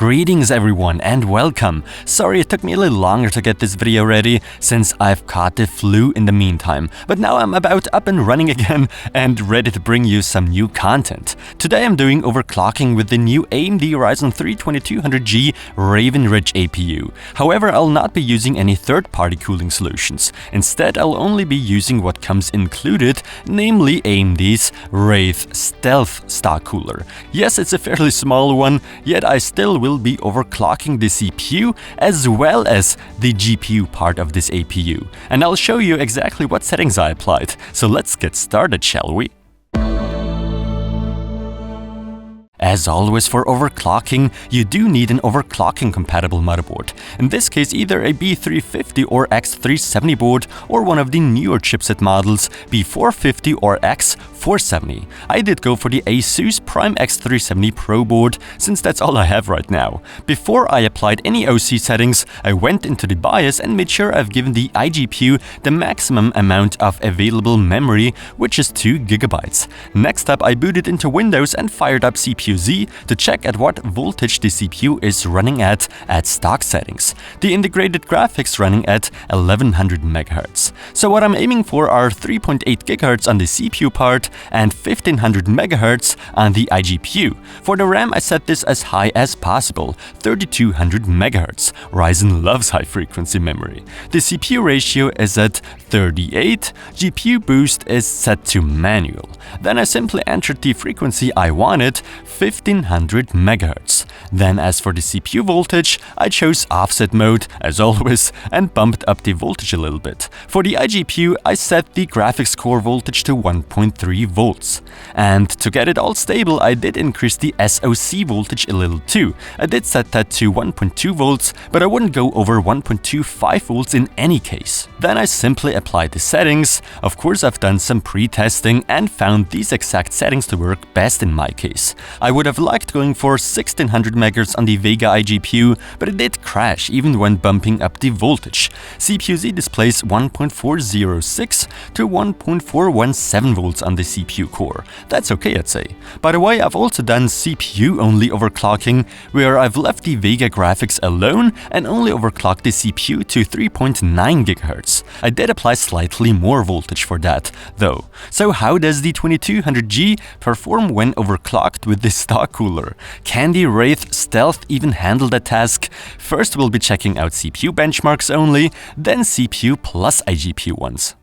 Greetings everyone and welcome. Sorry it took me a little longer to get this video ready since I've caught the flu in the meantime, but now I'm about up and running again and ready to bring you some new content. Today I'm doing overclocking with the new AMD Ryzen 3 2200G Raven Ridge APU. However, I'll not be using any third-party cooling solutions. Instead, I'll only be using what comes included, namely AMD's Wraith Stealth Stock Cooler. Yes, it's a fairly small one, yet I still will be overclocking the CPU as well as the GPU part of this APU. And I'll show you exactly what settings I applied. So let's get started, shall we? As always for overclocking, you do need an overclocking compatible motherboard. In this case, either a B350 or X370 board or one of the newer chipset models, B450 or X470. I did go for the ASUS Prime X370 Pro board since that's all I have right now. Before I applied any OC settings, I went into the BIOS and made sure I've given the iGPU the maximum amount of available memory, which is 2 GB. Next up, I booted into Windows and fired up CPU Z to check at what voltage the CPU is running at stock settings. The integrated graphics running at 1100 MHz. So what I'm aiming for are 3.8 GHz on the CPU part and 1500 MHz on the iGPU. For the RAM, I set this as high as possible, 3200 MHz. Ryzen loves high frequency memory. The CPU ratio is at 38, GPU boost is set to manual. Then I simply entered the frequency I wanted, 1500 MHz. Then as for the CPU voltage, I chose offset mode as always and bumped up the voltage a little bit. For the iGPU, I set the graphics core voltage to 1.3 volts. And to get it all stable, I did increase the SoC voltage a little too. I did set that to 1.2 volts, but I wouldn't go over 1.25 volts in any case. Then I simply applied the settings. Of course, I've done some pre-testing and found these exact settings to work best in my case. I would have liked going for 1600 MHz on the Vega iGPU, but it did crash even when bumping up the voltage. CPU-Z displays 1.406 to 1.417 volts on the CPU core. That's okay, I'd say. By the way, I've also done CPU-only overclocking, where I've left the Vega graphics alone and only overclocked the CPU to 3.9 GHz. I did apply slightly more voltage for that, though. So how does the 2200G perform when overclocked with this stock cooler? Can the Wraith Stealth even handle that task? First we'll be checking out CPU benchmarks only, then CPU plus iGPU ones.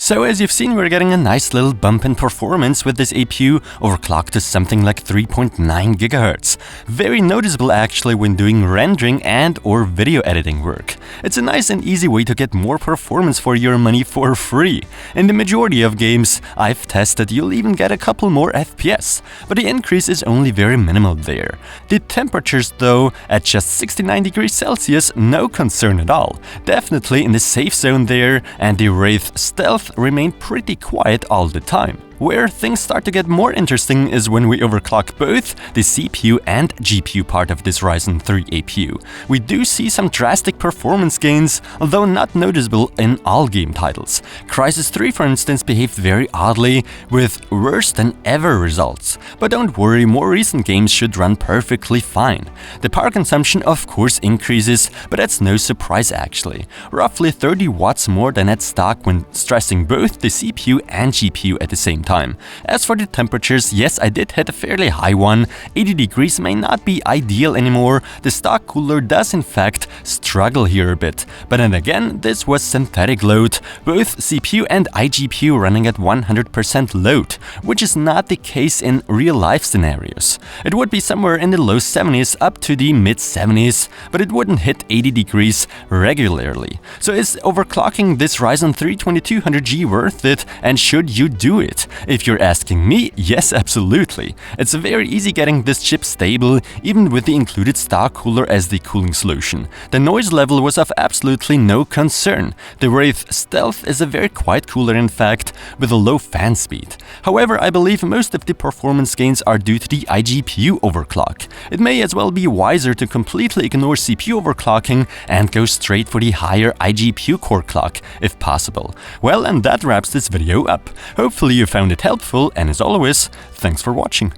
So as you've seen, we're getting a nice little bump in performance with this APU overclocked to something like 3.9 GHz. Very noticeable actually when doing rendering and or video editing work. It's a nice and easy way to get more performance for your money for free. In the majority of games I've tested, you'll even get a couple more FPS, but the increase is only very minimal there. The temperatures though, at just 69 degrees Celsius, no concern at all. Definitely in the safe zone there, and the Wraith Stealth remained pretty quiet all the time. Where things start to get more interesting is when we overclock both the CPU and GPU part of this Ryzen 3 APU. We do see some drastic performance gains, although not noticeable in all game titles. Crysis 3, for instance, behaved very oddly, with worse than ever results. But don't worry, more recent games should run perfectly fine. The power consumption of course increases, but that's no surprise actually. Roughly 30 watts more than at stock when stressing both the CPU and GPU at the same time. As for the temperatures, yes, I did hit a fairly high one. 80 degrees may not be ideal anymore. The stock cooler does in fact struggle here a bit. But then again, this was synthetic load, both CPU and iGPU running at 100% load, which is not the case in real-life scenarios. It would be somewhere in the low 70s up to the mid 70s, but it wouldn't hit 80 degrees regularly. So is overclocking this Ryzen 3 2200G worth it, and should you do it? If you're asking me, yes, absolutely. It's very easy getting this chip stable, even with the included stock cooler as the cooling solution. The noise level was of absolutely no concern. The Wraith Stealth is a very quiet cooler in fact, with a low fan speed. However, I believe most of the performance gains are due to the iGPU overclock. It may as well be wiser to completely ignore CPU overclocking and go straight for the higher iGPU core clock, if possible. Well, and that wraps this video up. Hopefully you found it helpful, and as always, thanks for watching.